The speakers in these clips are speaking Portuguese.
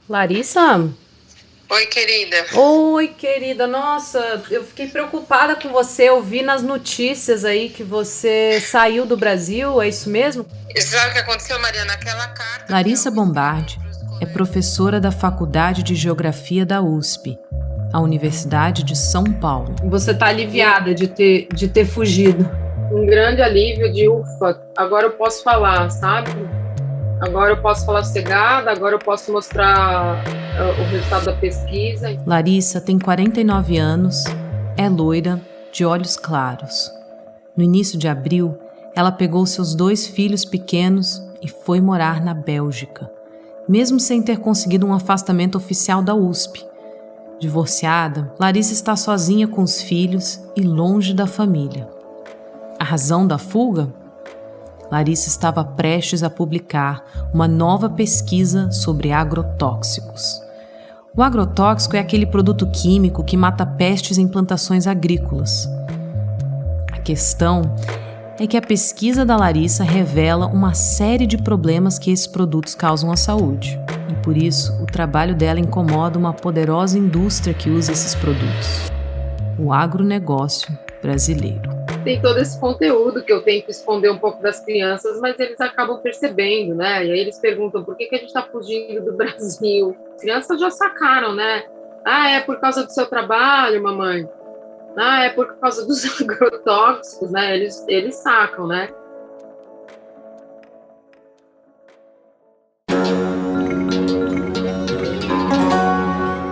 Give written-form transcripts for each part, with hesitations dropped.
Larissa? Oi, querida. Oi, querida. Nossa, eu fiquei preocupada com você. Eu vi nas notícias aí que você saiu do Brasil, é isso mesmo? Sabe o que aconteceu, Maria? Naquela carta... Larissa Bombardi é professora da Faculdade de Geografia da USP, a Universidade de São Paulo. Você tá aliviada de ter fugido. Um grande alívio de ufa, agora eu posso falar, sabe? Agora eu posso falar sossegada, agora eu posso mostrar o resultado da pesquisa. Larissa tem 49 anos, é loira, de olhos claros. No início de abril, ela pegou seus 2 filhos pequenos e foi morar na Bélgica, mesmo sem ter conseguido um afastamento oficial da USP. Divorciada, Larissa está sozinha com os filhos e longe da família. A razão da fuga? Larissa estava prestes a publicar uma nova pesquisa sobre agrotóxicos. O agrotóxico é aquele produto químico que mata pestes em plantações agrícolas. A questão é que a pesquisa da Larissa revela uma série de problemas que esses produtos causam à saúde. E por isso, o trabalho dela incomoda uma poderosa indústria que usa esses produtos: o agronegócio brasileiro. Tem todo esse conteúdo que eu tento esconder um pouco das crianças, mas eles acabam percebendo, né? E aí eles perguntam por que a gente está fugindo do Brasil. As crianças já sacaram, né? Ah, é por causa do seu trabalho, mamãe. Ah, é por causa dos agrotóxicos, né? Eles sacam, né?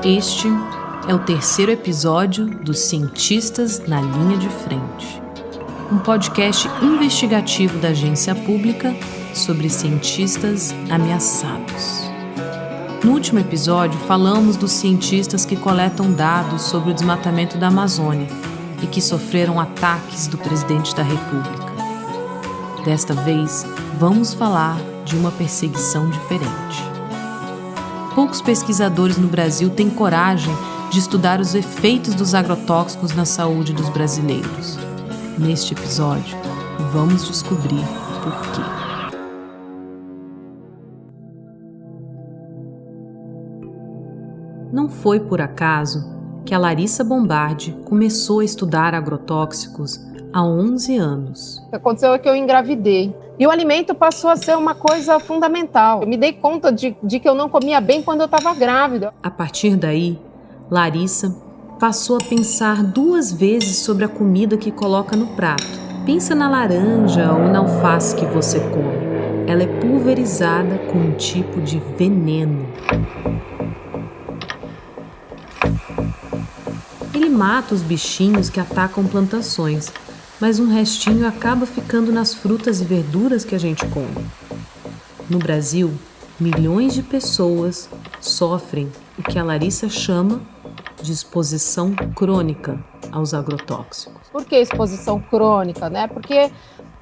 Este é o 3º episódio dos Cientistas na Linha de Frente, um podcast investigativo da agência pública sobre cientistas ameaçados. No último episódio, falamos dos cientistas que coletam dados sobre o desmatamento da Amazônia e que sofreram ataques do presidente da República. Desta vez, vamos falar de uma perseguição diferente. Poucos pesquisadores no Brasil têm coragem de estudar os efeitos dos agrotóxicos na saúde dos brasileiros. Neste episódio, vamos descobrir por quê. Não foi por acaso que a Larissa Bombardi começou a estudar agrotóxicos há 11 anos. O que aconteceu é que eu engravidei. E o alimento passou a ser uma coisa fundamental. Eu me dei conta de que eu não comia bem quando eu estava grávida. A partir daí, Larissa passou a pensar 2 vezes sobre a comida que coloca no prato. Pensa na laranja ou na alface que você come. Ela é pulverizada com um tipo de veneno. Ele mata os bichinhos que atacam plantações, mas um restinho acaba ficando nas frutas e verduras que a gente come. No Brasil, milhões de pessoas sofrem o que a Larissa chama de exposição crônica aos agrotóxicos. Por que exposição crônica, né? Porque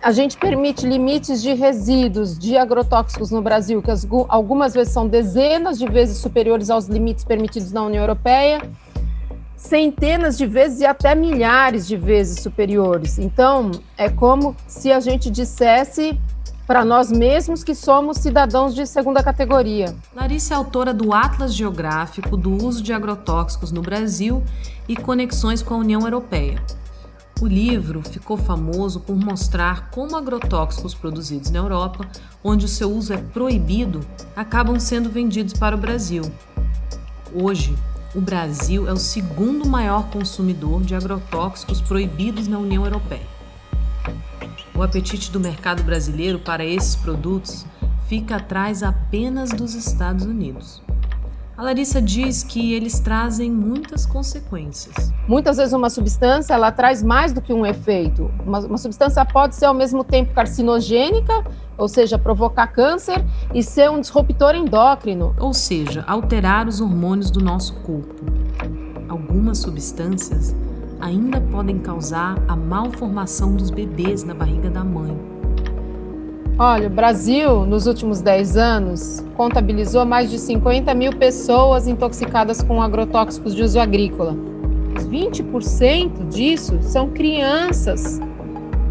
a gente permite limites de resíduos de agrotóxicos no Brasil, que algumas vezes são dezenas de vezes superiores aos limites permitidos na União Europeia, centenas de vezes e até milhares de vezes superiores. Então, é como se a gente dissesse para nós mesmos que somos cidadãos de segunda categoria. Larissa é autora do Atlas Geográfico do Uso de Agrotóxicos no Brasil e Conexões com a União Europeia. O livro ficou famoso por mostrar como agrotóxicos produzidos na Europa, onde o seu uso é proibido, acabam sendo vendidos para o Brasil. Hoje, o Brasil é o 2º maior consumidor de agrotóxicos proibidos na União Europeia. O apetite do mercado brasileiro para esses produtos fica atrás apenas dos Estados Unidos. A Larissa diz que eles trazem muitas consequências. Muitas vezes uma substância ela traz mais do que um efeito. Uma substância pode ser ao mesmo tempo carcinogênica, ou seja, provocar câncer, e ser um disruptor endócrino. Ou seja, alterar os hormônios do nosso corpo. Algumas substâncias ainda podem causar a malformação dos bebês na barriga da mãe. Olha, o Brasil, nos últimos 10 anos, contabilizou mais de 50 mil pessoas intoxicadas com agrotóxicos de uso agrícola. 20% disso são crianças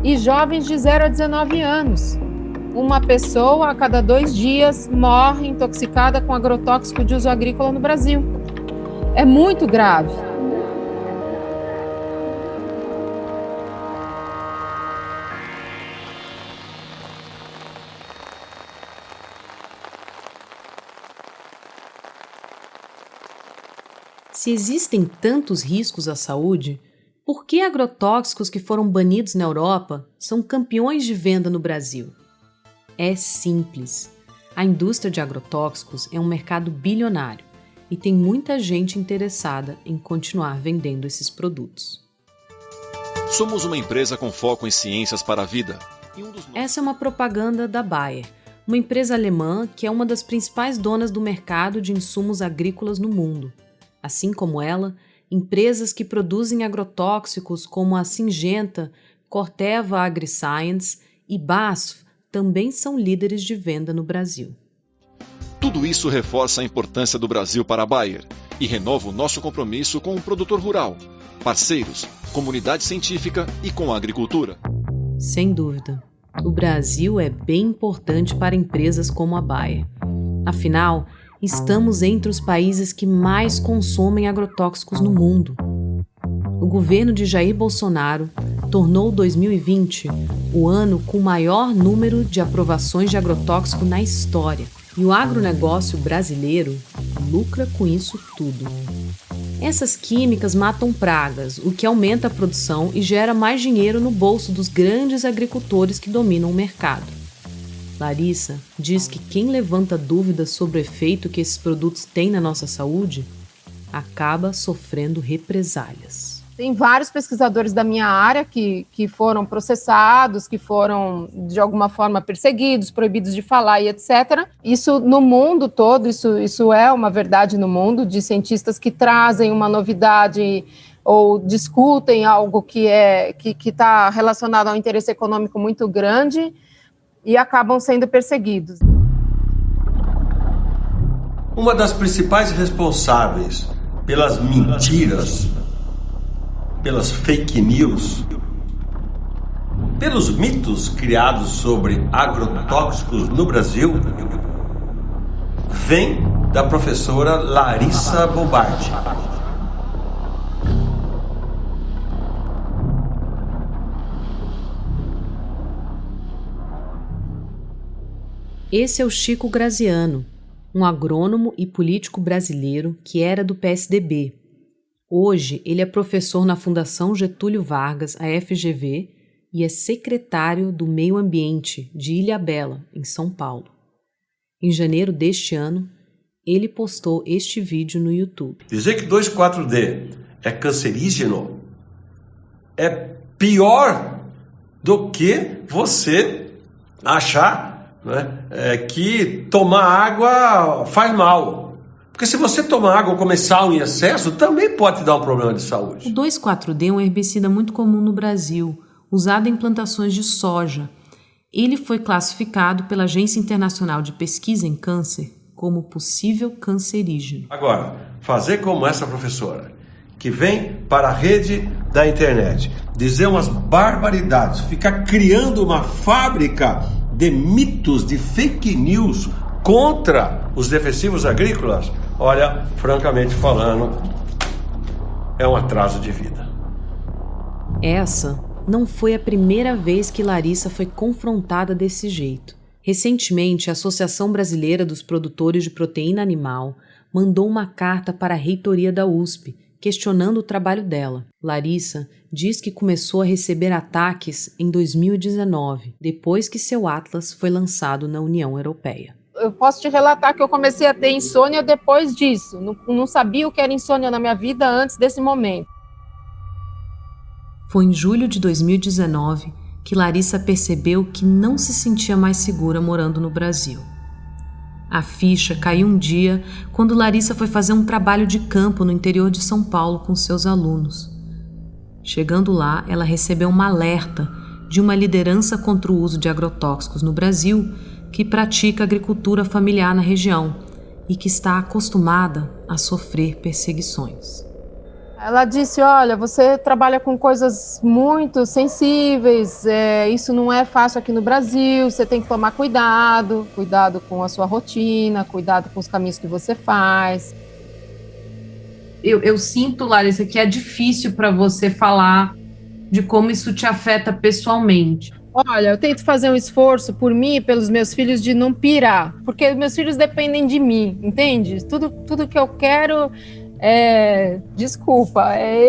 e jovens de 0 a 19 anos. uma pessoa a cada 2 dias morre intoxicada com agrotóxico de uso agrícola no Brasil. É muito grave. Se existem tantos riscos à saúde, por que agrotóxicos que foram banidos na Europa são campeões de venda no Brasil? É simples. A indústria de agrotóxicos é um mercado bilionário e tem muita gente interessada em continuar vendendo esses produtos. Somos uma empresa com foco em ciências para a vida. Essa é uma propaganda da Bayer, uma empresa alemã que é uma das principais donas do mercado de insumos agrícolas no mundo. Assim como ela, empresas que produzem agrotóxicos como a Syngenta, Corteva AgriScience e BASF também são líderes de venda no Brasil. Tudo isso reforça a importância do Brasil para a Bayer e renova o nosso compromisso com o produtor rural, parceiros, comunidade científica e com a agricultura. Sem dúvida, o Brasil é bem importante para empresas como a Bayer. Afinal, estamos entre os países que mais consomem agrotóxicos no mundo. O governo de Jair Bolsonaro tornou 2020 o ano com o maior número de aprovações de agrotóxico na história. E o agronegócio brasileiro lucra com isso tudo. Essas químicas matam pragas, o que aumenta a produção e gera mais dinheiro no bolso dos grandes agricultores que dominam o mercado. Larissa diz que quem levanta dúvidas sobre o efeito que esses produtos têm na nossa saúde acaba sofrendo represálias. Tem vários pesquisadores da minha área que foram processados, que foram, de alguma forma, perseguidos, proibidos de falar e etc. Isso no mundo todo, isso é uma verdade no mundo, de cientistas que trazem uma novidade ou discutem algo que está relacionado a um interesse econômico muito grande e acabam sendo perseguidos. Uma das principais responsáveis pelas mentiras, pelas fake news, pelos mitos criados sobre agrotóxicos no Brasil, vem da professora Larissa Bobardi. Esse é o Chico Graziano, um agrônomo e político brasileiro que era do PSDB. Hoje, ele é professor na Fundação Getúlio Vargas, a FGV, e é secretário do Meio Ambiente de Ilhabela, em São Paulo. Em janeiro deste ano, ele postou este vídeo no YouTube. Dizer que 2,4-D é cancerígeno é pior do que você achar, né, que tomar água faz mal. Porque se você tomar água ou comer sal em excesso, também pode te dar um problema de saúde. O 2,4-D é um herbicida muito comum no Brasil, usado em plantações de soja. Ele foi classificado pela Agência Internacional de Pesquisa em Câncer como possível cancerígeno. Agora, fazer como essa professora, que vem para a rede da internet, dizer umas barbaridades, ficar criando uma fábrica de mitos, de fake news contra os defensivos agrícolas, olha, francamente falando, é um atraso de vida. Essa não foi a primeira vez que Larissa foi confrontada desse jeito. Recentemente, a Associação Brasileira dos Produtores de Proteína Animal mandou uma carta para a reitoria da USP, questionando o trabalho dela. Larissa diz que começou a receber ataques em 2019, depois que seu Atlas foi lançado na União Europeia. Eu posso te relatar que eu comecei a ter insônia depois disso. Não sabia o que era insônia na minha vida antes desse momento. Foi em julho de 2019 que Larissa percebeu que não se sentia mais segura morando no Brasil. A ficha caiu um dia quando Larissa foi fazer um trabalho de campo no interior de São Paulo com seus alunos. Chegando lá, ela recebeu um alerta de uma liderança contra o uso de agrotóxicos no Brasil que pratica agricultura familiar na região e que está acostumada a sofrer perseguições. Ela disse, olha, você trabalha com coisas muito sensíveis, isso não é fácil aqui no Brasil, você tem que tomar cuidado com a sua rotina, cuidado com os caminhos que você faz. Eu sinto, Larissa, que é difícil para você falar de como isso te afeta pessoalmente. Olha, eu tento fazer um esforço por mim e pelos meus filhos de não pirar, porque meus filhos dependem de mim, entende? Tudo que eu quero é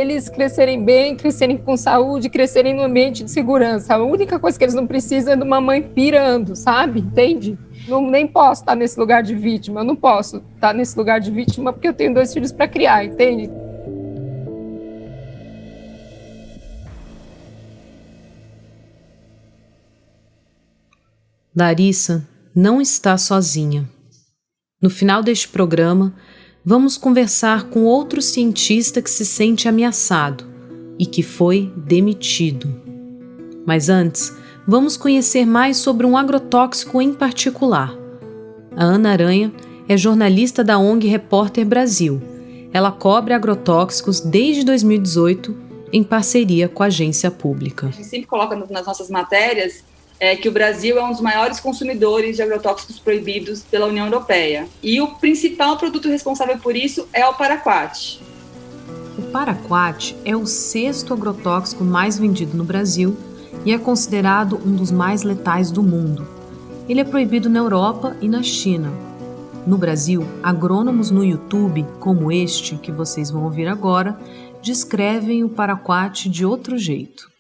eles crescerem bem, crescerem com saúde, crescerem no ambiente de segurança. A única coisa que eles não precisam é de uma mãe pirando, sabe? Entende? Nem posso estar nesse lugar de vítima, eu não posso estar nesse lugar de vítima porque eu tenho 2 filhos para criar, entende? Larissa não está sozinha. No final deste programa, vamos conversar com outro cientista que se sente ameaçado e que foi demitido. Mas antes, vamos conhecer mais sobre um agrotóxico em particular. A Ana Aranha é jornalista da ONG Repórter Brasil. Ela cobre agrotóxicos desde 2018 em parceria com a agência pública. A gente sempre coloca nas nossas matérias que o Brasil é um dos maiores consumidores de agrotóxicos proibidos pela União Europeia. E o principal produto responsável por isso é o paraquat. O paraquat é o 6º agrotóxico mais vendido no Brasil e é considerado um dos mais letais do mundo. Ele é proibido na Europa e na China. No Brasil, agrônomos no YouTube, como este que vocês vão ouvir agora, descrevem o paraquat de outro jeito.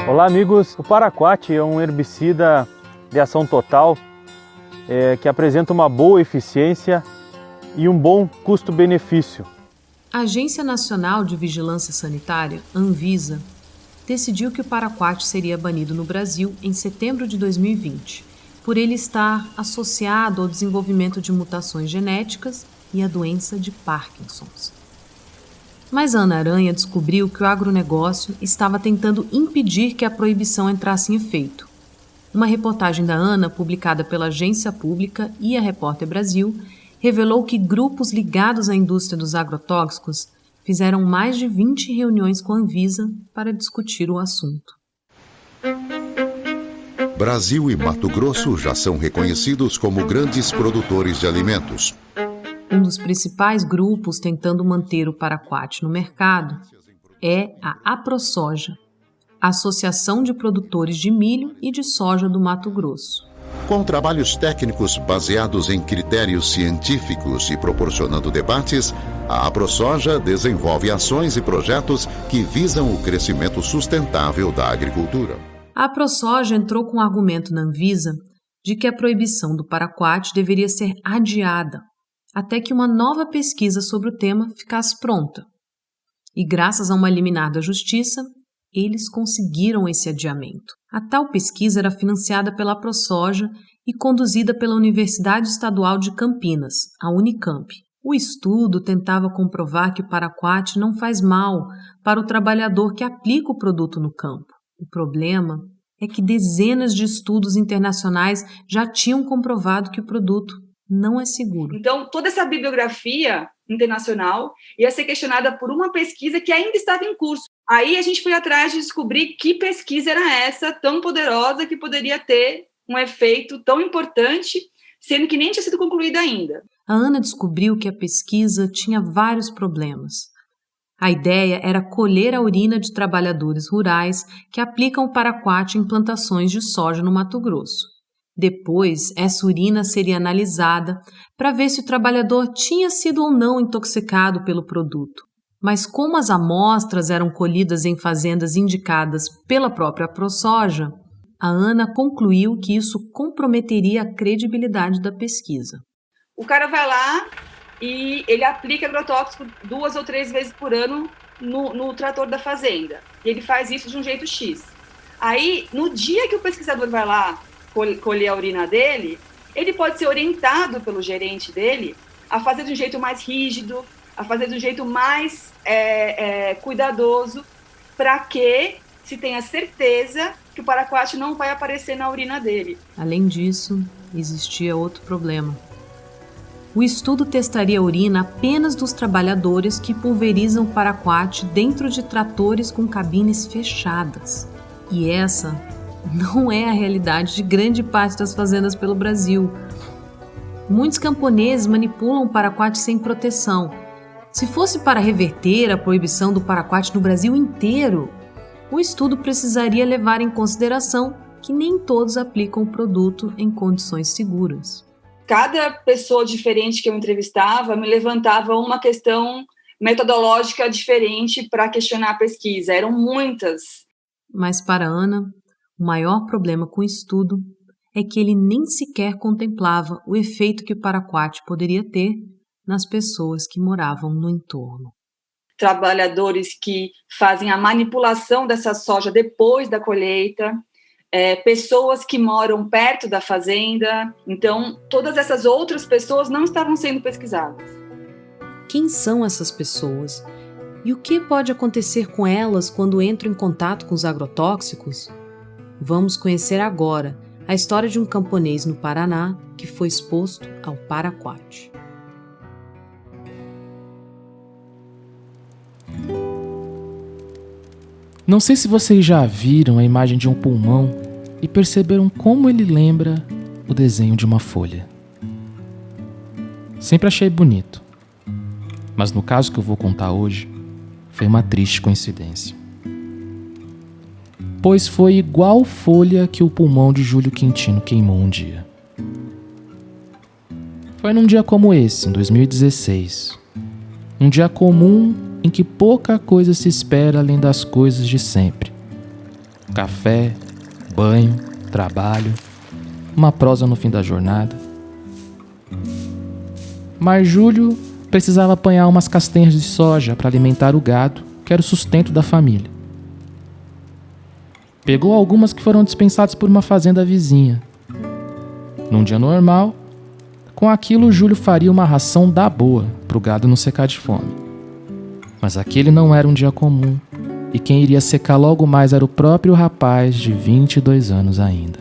Olá amigos, o paraquat é um herbicida de ação total que apresenta uma boa eficiência e um bom custo-benefício. A Agência Nacional de Vigilância Sanitária, Anvisa, decidiu que o paraquat seria banido no Brasil em setembro de 2020, por ele estar associado ao desenvolvimento de mutações genéticas e à doença de Parkinson. Mas a Ana Aranha descobriu que o agronegócio estava tentando impedir que a proibição entrasse em efeito. Uma reportagem da Ana, publicada pela Agência Pública e a Repórter Brasil, revelou que grupos ligados à indústria dos agrotóxicos fizeram mais de 20 reuniões com a Anvisa para discutir o assunto. Brasil e Mato Grosso já são reconhecidos como grandes produtores de alimentos. Um dos principais grupos tentando manter o paraquat no mercado é a AproSoja, a Associação de Produtores de Milho e de Soja do Mato Grosso. Com trabalhos técnicos baseados em critérios científicos e proporcionando debates, a AproSoja desenvolve ações e projetos que visam o crescimento sustentável da agricultura. A AproSoja entrou com o argumento na Anvisa de que a proibição do paraquat deveria ser adiada até que uma nova pesquisa sobre o tema ficasse pronta. E graças a uma liminar da Justiça, eles conseguiram esse adiamento. A tal pesquisa era financiada pela AproSoja e conduzida pela Universidade Estadual de Campinas, a Unicamp. O estudo tentava comprovar que o paraquat não faz mal para o trabalhador que aplica o produto no campo. O problema é que dezenas de estudos internacionais já tinham comprovado que o produto não é seguro. Então, toda essa bibliografia internacional ia ser questionada por uma pesquisa que ainda estava em curso. Aí a gente foi atrás de descobrir que pesquisa era essa tão poderosa que poderia ter um efeito tão importante, sendo que nem tinha sido concluída ainda. A Ana descobriu que a pesquisa tinha vários problemas. A ideia era colher a urina de trabalhadores rurais que aplicam o paraquat em plantações de soja no Mato Grosso. Depois, essa urina seria analisada para ver se o trabalhador tinha sido ou não intoxicado pelo produto. Mas como as amostras eram colhidas em fazendas indicadas pela própria AproSoja, a Ana concluiu que isso comprometeria a credibilidade da pesquisa. O cara vai lá e ele aplica agrotóxico 2 ou 3 vezes por ano no trator da fazenda. E ele faz isso de um jeito X. Aí, no dia que o pesquisador vai lá colher a urina dele, ele pode ser orientado pelo gerente dele a fazer de um jeito mais rígido, a fazer de um jeito mais cuidadoso, para que se tenha certeza que o paraquat não vai aparecer na urina dele. Além disso, existia outro problema. o estudo testaria a urina apenas dos trabalhadores que pulverizam paraquat dentro de tratores com cabines fechadas. E essa não é a realidade de grande parte das fazendas pelo Brasil. Muitos camponeses manipulam o paraquat sem proteção. Se fosse para reverter a proibição do paraquat no Brasil inteiro, o estudo precisaria levar em consideração que nem todos aplicam o produto em condições seguras. Cada pessoa diferente que eu entrevistava me levantava uma questão metodológica diferente para questionar a pesquisa. Eram muitas. Mas para Ana, o maior problema com o estudo é que ele nem sequer contemplava o efeito que o paraquat poderia ter nas pessoas que moravam no entorno. Trabalhadores que fazem a manipulação dessa soja depois da colheita, pessoas que moram perto da fazenda. Então, todas essas outras pessoas não estavam sendo pesquisadas. Quem são essas pessoas? E o que pode acontecer com elas quando entram em contato com os agrotóxicos? Vamos conhecer agora a história de um camponês no Paraná que foi exposto ao paraquat. Não sei se vocês já viram a imagem de um pulmão e perceberam como ele lembra o desenho de uma folha. Sempre achei bonito, mas no caso que eu vou contar hoje, foi uma triste coincidência. Pois foi igual folha que o pulmão de Júlio Quintino queimou um dia. Foi num dia como esse, em 2016. Um dia comum em que pouca coisa se espera além das coisas de sempre. Café, banho, trabalho, uma prosa no fim da jornada. Mas Júlio precisava apanhar umas castanhas de soja para alimentar o gado, que era o sustento da família. Pegou algumas que foram dispensadas por uma fazenda vizinha. Num dia normal, com aquilo Júlio faria uma ração da boa para o gado não secar de fome. Mas aquele não era um dia comum, e quem iria secar logo mais era o próprio rapaz de 22 anos ainda.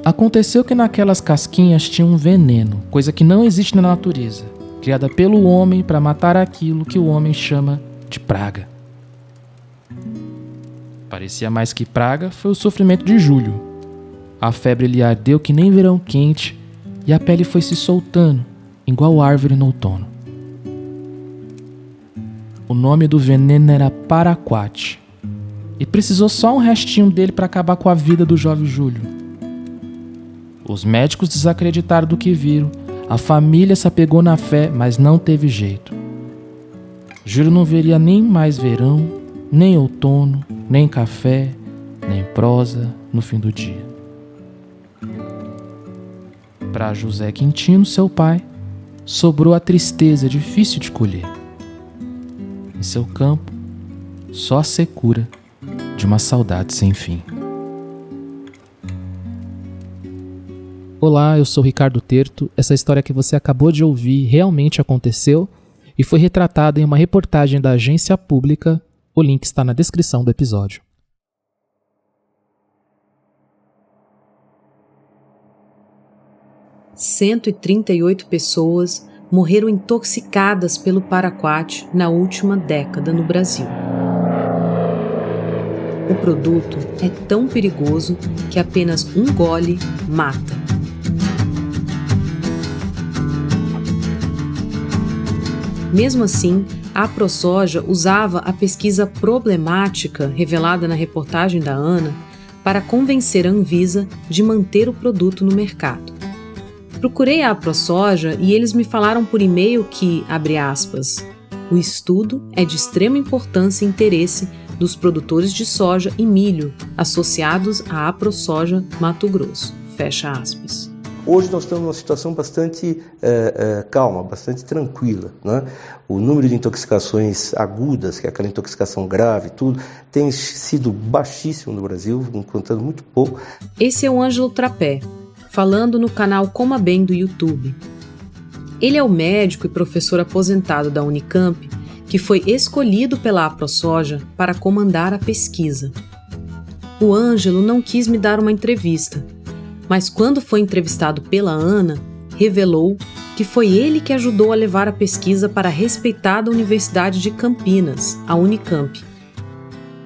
Aconteceu que naquelas casquinhas tinha um veneno, coisa que não existe na natureza, criada pelo homem para matar aquilo que o homem chama de praga. Parecia mais que praga foi o sofrimento de Júlio. A febre lhe ardeu que nem verão quente e a pele foi se soltando, igual árvore no outono. O nome do veneno era paraquat e precisou só um restinho dele para acabar com a vida do jovem Júlio. Os médicos desacreditaram do que viram, a família se apegou na fé, mas não teve jeito. Júlio não veria nem mais verão, nem outono, nem café, nem prosa no fim do dia. Para José Quintino, seu pai, sobrou a tristeza difícil de colher. Em seu campo, só a secura de uma saudade sem fim. Olá, eu sou Ricardo Terto. Essa história que você acabou de ouvir realmente aconteceu e foi retratada em uma reportagem da Agência Pública. O link está na descrição do episódio. – 138 pessoas morreram intoxicadas pelo paraquat na última década no Brasil. O produto é tão perigoso que apenas um gole mata. Mesmo assim, a AproSoja usava a pesquisa problemática revelada na reportagem da Ana para convencer a Anvisa de manter o produto no mercado. Procurei a AproSoja e eles me falaram por e-mail que, abre aspas, o estudo é de extrema importância e interesse dos produtores de soja e milho associados à AproSoja Mato Grosso, fecha aspas. Hoje nós estamos numa situação bastante calma, bastante tranquila, né? O número de intoxicações agudas, que é aquela intoxicação grave, tudo, tem sido baixíssimo no Brasil, contando muito pouco. Esse é o Ângelo Trapé, falando no canal Coma Bem do YouTube. Ele é o médico e professor aposentado da Unicamp que foi escolhido pela AproSoja para comandar a pesquisa. O Ângelo não quis me dar uma entrevista, Mas quando foi entrevistado pela Ana, revelou que foi ele que ajudou a levar a pesquisa para a respeitada Universidade de Campinas, a Unicamp.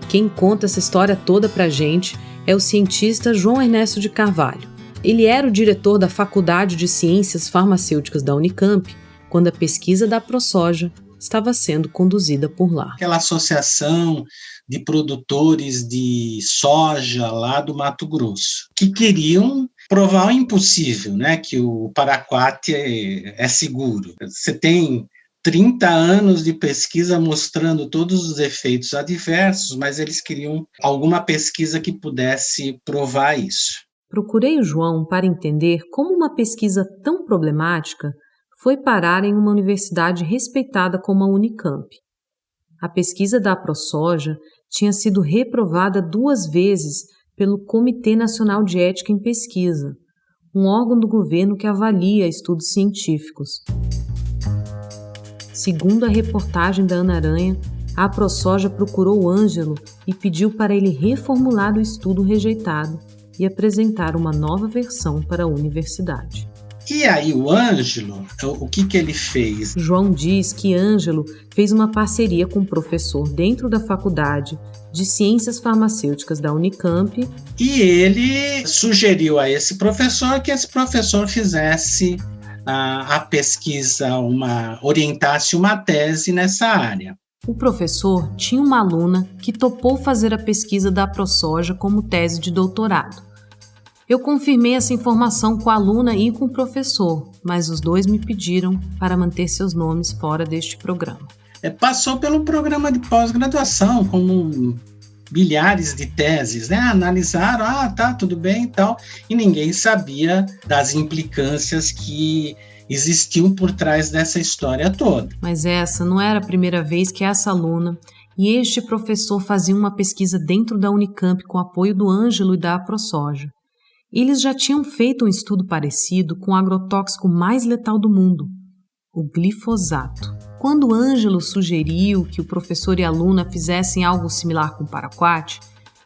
Quem conta essa história toda pra gente é o cientista João Ernesto de Carvalho. Ele era o diretor da Faculdade de Ciências Farmacêuticas da Unicamp quando a pesquisa da ProSoja estava sendo conduzida por lá. Aquela associação de produtores de soja lá do Mato Grosso, que queriam provar o impossível, né, que o paraquat é seguro. Você tem 30 anos de pesquisa mostrando todos os efeitos adversos, mas eles queriam alguma pesquisa que pudesse provar isso. Procurei o João para entender como uma pesquisa tão problemática foi parar em uma universidade respeitada como a Unicamp. A pesquisa da ProSoja tinha sido reprovada 2 vezes pelo Comitê Nacional de Ética em Pesquisa, um órgão do governo que avalia estudos científicos. Segundo a reportagem da Ana Aranha, a ProSoja procurou o Ângelo e pediu para ele reformular o estudo rejeitado e apresentar uma nova versão para a universidade. E aí o Ângelo, o que ele fez? João diz que Ângelo fez uma parceria com um professor dentro da Faculdade de Ciências Farmacêuticas da Unicamp. E ele sugeriu a esse professor que esse professor fizesse a pesquisa, orientasse uma tese nessa área. O professor tinha uma aluna que topou fazer a pesquisa da ProSoja como tese de doutorado. Eu confirmei essa informação com a aluna e com o professor, mas os dois me pediram para manter seus nomes fora deste programa. Passou pelo programa de pós-graduação, como milhares de teses, né? Analisaram, tá, tudo bem e tal, e ninguém sabia das implicâncias que existiam por trás dessa história toda. Mas essa não era a primeira vez que essa aluna e este professor faziam uma pesquisa dentro da Unicamp com apoio do Ângelo e da ProSoja. Eles já tinham feito um estudo parecido com o agrotóxico mais letal do mundo, o glifosato. Quando Ângelo sugeriu que o professor e a aluna fizessem algo similar com o paraquat,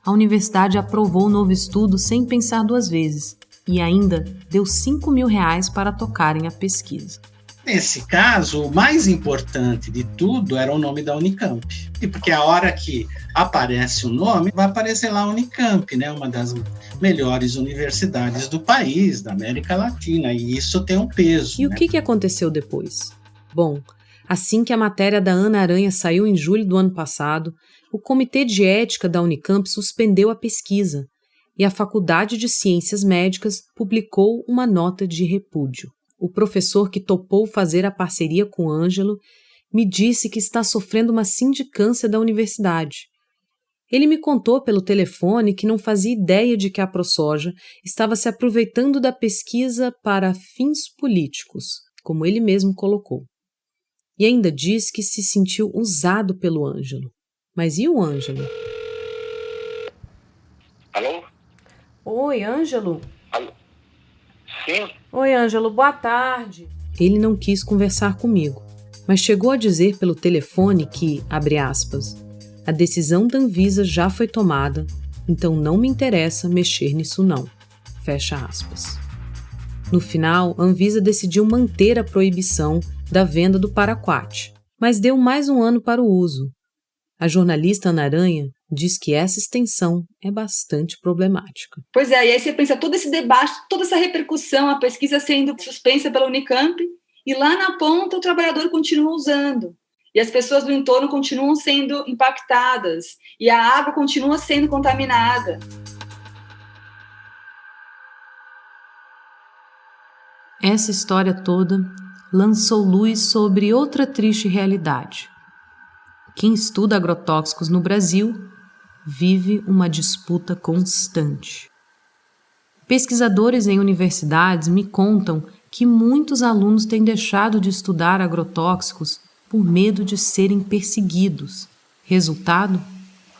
a universidade aprovou o novo estudo sem pensar 2 vezes e ainda deu R$5.000 para tocarem a pesquisa. Nesse caso, o mais importante de tudo era o nome da Unicamp. E porque a hora que aparece o nome, vai aparecer lá a Unicamp, né? Uma das melhores universidades do país, da América Latina, e isso tem um peso. E o que aconteceu depois? Bom, assim que a matéria da Ana Aranha saiu em julho do ano passado, o Comitê de Ética da Unicamp suspendeu a pesquisa e a Faculdade de Ciências Médicas publicou uma nota de repúdio. O professor que topou fazer a parceria com o Ângelo me disse que está sofrendo uma sindicância da universidade. Ele me contou pelo telefone que não fazia ideia de que a ProSoja estava se aproveitando da pesquisa para fins políticos, como ele mesmo colocou. E ainda diz que se sentiu usado pelo Ângelo. Mas e o Ângelo? Alô? Oi, Ângelo? Alô? Sim? Oi, Ângelo, boa tarde. Ele não quis conversar comigo, mas chegou a dizer pelo telefone que, abre aspas, a decisão da Anvisa já foi tomada, então não me interessa mexer nisso não, fecha aspas. No final, a Anvisa decidiu manter a proibição da venda do paraquat, mas deu mais 1 ano para o uso. A jornalista Ana Aranha diz que essa extensão é bastante problemática. Pois é, e aí você pensa todo esse debate, toda essa repercussão, a pesquisa sendo suspensa pela Unicamp, e lá na ponta o trabalhador continua usando. E as pessoas do entorno continuam sendo impactadas, e a água continua sendo contaminada. Essa história toda lançou luz sobre outra triste realidade. Quem estuda agrotóxicos no Brasil vive uma disputa constante. Pesquisadores em universidades me contam que muitos alunos têm deixado de estudar agrotóxicos por medo de serem perseguidos. Resultado?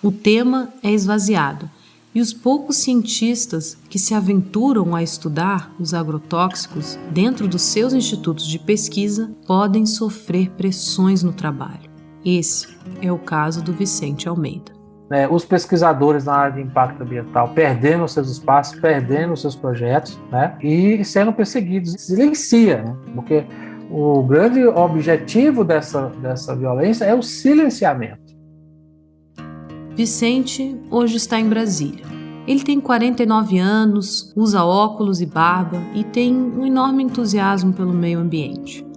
O tema é esvaziado e os poucos cientistas que se aventuram a estudar os agrotóxicos dentro dos seus institutos de pesquisa podem sofrer pressões no trabalho. Esse é o caso do Vicente Almeida. né, os pesquisadores na área de impacto ambiental perdendo seus espaços, perdendo seus projetos, né, e sendo perseguidos. Silencia, né, porque o grande objetivo dessa violência é o silenciamento. Vicente hoje está em Brasília. Ele tem 49 anos, usa óculos e barba e tem um enorme entusiasmo pelo meio ambiente.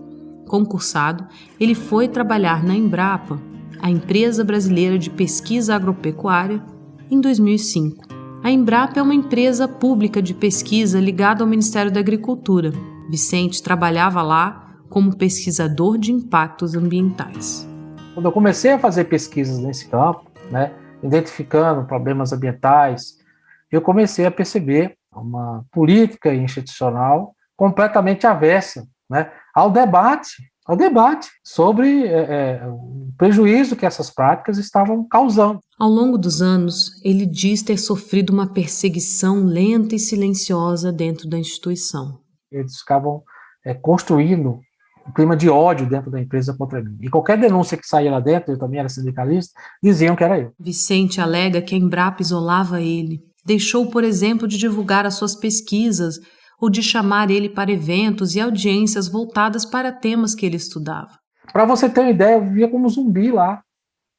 Concursado, ele foi trabalhar na Embrapa, a Empresa Brasileira de Pesquisa Agropecuária, em 2005. A Embrapa é uma empresa pública de pesquisa ligada ao Ministério da Agricultura. Vicente trabalhava lá como pesquisador de impactos ambientais. Quando eu comecei a fazer pesquisas nesse campo, né, identificando problemas ambientais, eu comecei a perceber uma política institucional completamente avessa, né, ao debate sobre o prejuízo que essas práticas estavam causando. Ao longo dos anos, ele diz ter sofrido uma perseguição lenta e silenciosa dentro da instituição. Eles ficavam construindo um clima de ódio dentro da empresa contra mim. E qualquer denúncia que saía lá dentro, eu também era sindicalista, diziam que era eu. Vicente alega que a Embrapa isolava ele. Deixou, por exemplo, de divulgar as suas pesquisas ou de chamar ele para eventos e audiências voltadas para temas que ele estudava. Para você ter uma ideia, eu vivia como zumbi lá,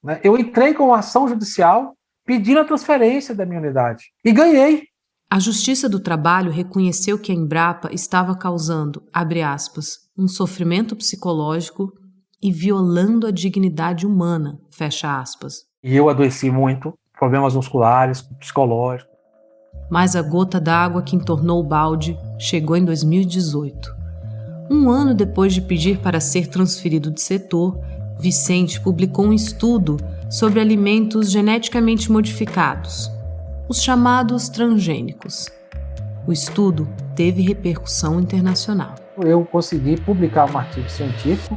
né? Eu entrei com uma ação judicial pedindo a transferência da minha unidade e ganhei. A Justiça do Trabalho reconheceu que a Embrapa estava causando, abre aspas, um sofrimento psicológico e violando a dignidade humana, fecha aspas. E eu adoeci muito, problemas musculares, psicológicos. Mas a gota d'água que entornou o balde chegou em 2018. Um ano depois de pedir para ser transferido de setor, Vicente publicou um estudo sobre alimentos geneticamente modificados, os chamados transgênicos. O estudo teve repercussão internacional. Eu consegui publicar um artigo científico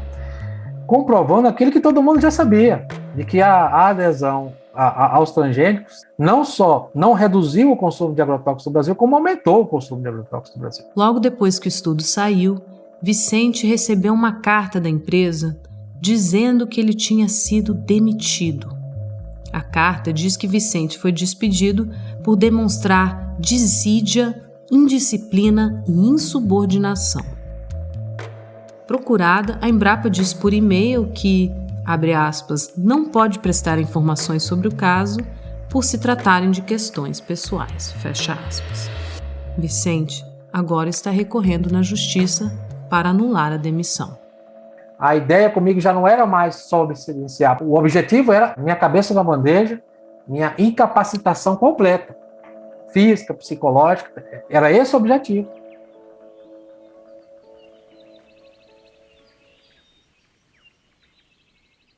comprovando aquilo que todo mundo já sabia, de que a adesão aos transgênicos não só não reduziu o consumo de agrotóxicos no Brasil, como aumentou o consumo de agrotóxicos no Brasil. Logo depois que o estudo saiu, Vicente recebeu uma carta da empresa dizendo que ele tinha sido demitido. A carta diz que Vicente foi despedido por demonstrar desídia, indisciplina e insubordinação. Procurada, a Embrapa diz por e-mail que, abre aspas, não pode prestar informações sobre o caso por se tratarem de questões pessoais, fecha aspas. Vicente agora está recorrendo na justiça para anular a demissão. A ideia comigo já não era mais só silenciar. O objetivo era minha cabeça na bandeja, minha incapacitação completa, física, psicológica, era esse o objetivo.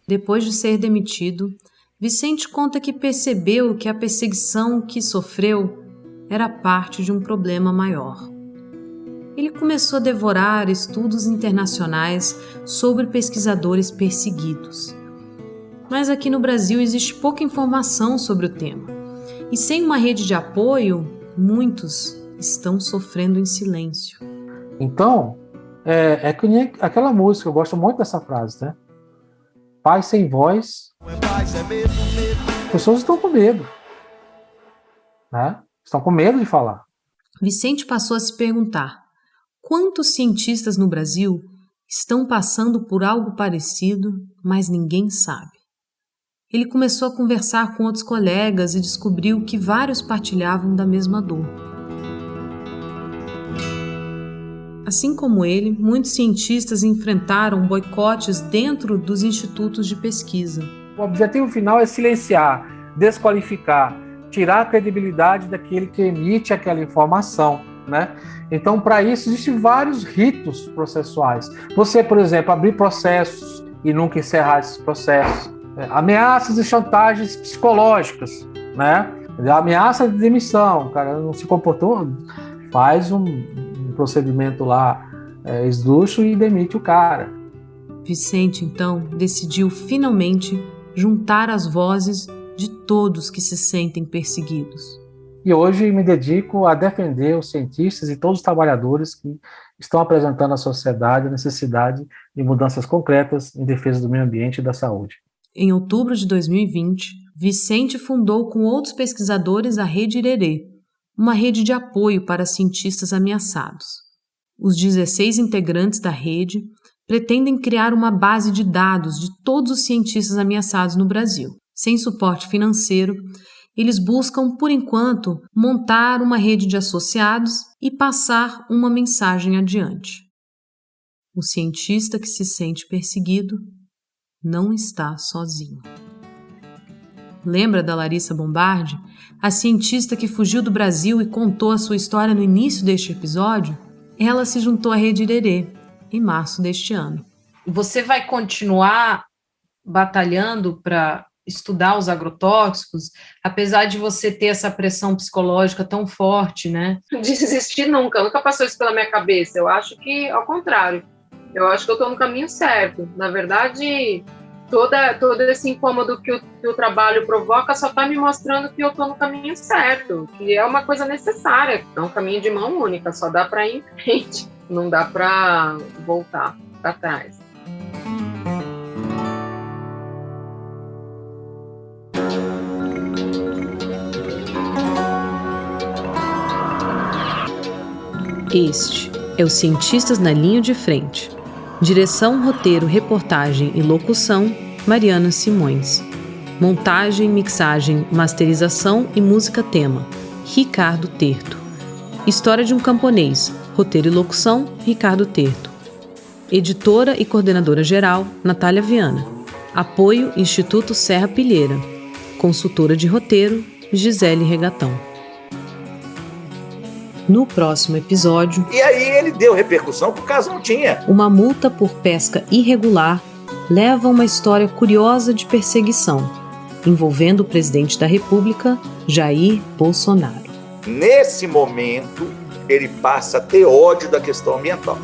Depois de ser demitido, Vicente conta que percebeu que a perseguição que sofreu era parte de um problema maior. Ele começou a devorar estudos internacionais sobre pesquisadores perseguidos. Mas aqui no Brasil existe pouca informação sobre o tema. E sem uma rede de apoio, muitos estão sofrendo em silêncio. Então, é que nem aquela música, eu gosto muito dessa frase, né? Paz sem voz. As pessoas estão com medo, né? Estão com medo de falar. Vicente passou a se perguntar: quantos cientistas no Brasil estão passando por algo parecido, mas ninguém sabe? Ele começou a conversar com outros colegas e descobriu que vários partilhavam da mesma dor. Assim como ele, muitos cientistas enfrentaram boicotes dentro dos institutos de pesquisa. O objetivo final é silenciar, desqualificar, tirar a credibilidade daquele que emite aquela informação, né? Então, para isso, existem vários ritos processuais. Você, por exemplo, abrir processos e nunca encerrar esses processos. Ameaças e chantagens psicológicas, né? Ameaça de demissão, o cara não se comportou, faz um procedimento lá esdrúxulo e demite o cara. Vicente, então, decidiu finalmente juntar as vozes de todos que se sentem perseguidos. E hoje me dedico a defender os cientistas e todos os trabalhadores que estão apresentando à sociedade a necessidade de mudanças concretas em defesa do meio ambiente e da saúde. Em outubro de 2020, Vicente fundou com outros pesquisadores a Rede Irerê, uma rede de apoio para cientistas ameaçados. Os 16 integrantes da rede pretendem criar uma base de dados de todos os cientistas ameaçados no Brasil. Sem suporte financeiro, eles buscam, por enquanto, montar uma rede de associados e passar uma mensagem adiante. O cientista que se sente perseguido não está sozinho. Lembra da Larissa Bombardi, a cientista que fugiu do Brasil e contou a sua história no início deste episódio? Ela se juntou à Rede Irerê em março deste ano. Você vai continuar batalhando para estudar os agrotóxicos, apesar de você ter essa pressão psicológica tão forte, né? Desistir nunca passou isso pela minha cabeça. Eu acho que, ao contrário, eu acho que eu estou no caminho certo. Na verdade, todo esse incômodo que o trabalho provoca só está me mostrando que eu estou no caminho certo, que é uma coisa necessária. É um caminho de mão única, só dá para ir em frente, não dá para voltar para trás. Este é o Cientistas na Linha de Frente. Direção, roteiro, reportagem e locução, Mariana Simões. Montagem, mixagem, masterização e música tema, Ricardo Terto. História de um camponês, roteiro e locução, Ricardo Terto. Editora e coordenadora geral, Natália Viana. Apoio, Instituto Serra Pilheira. Consultora de roteiro, Gisele Regatão. No próximo episódio... E aí ele deu repercussão que o caso não tinha. Uma multa por pesca irregular leva a uma história curiosa de perseguição, envolvendo o presidente da República, Jair Bolsonaro. Nesse momento, ele passa a ter ódio da questão ambiental.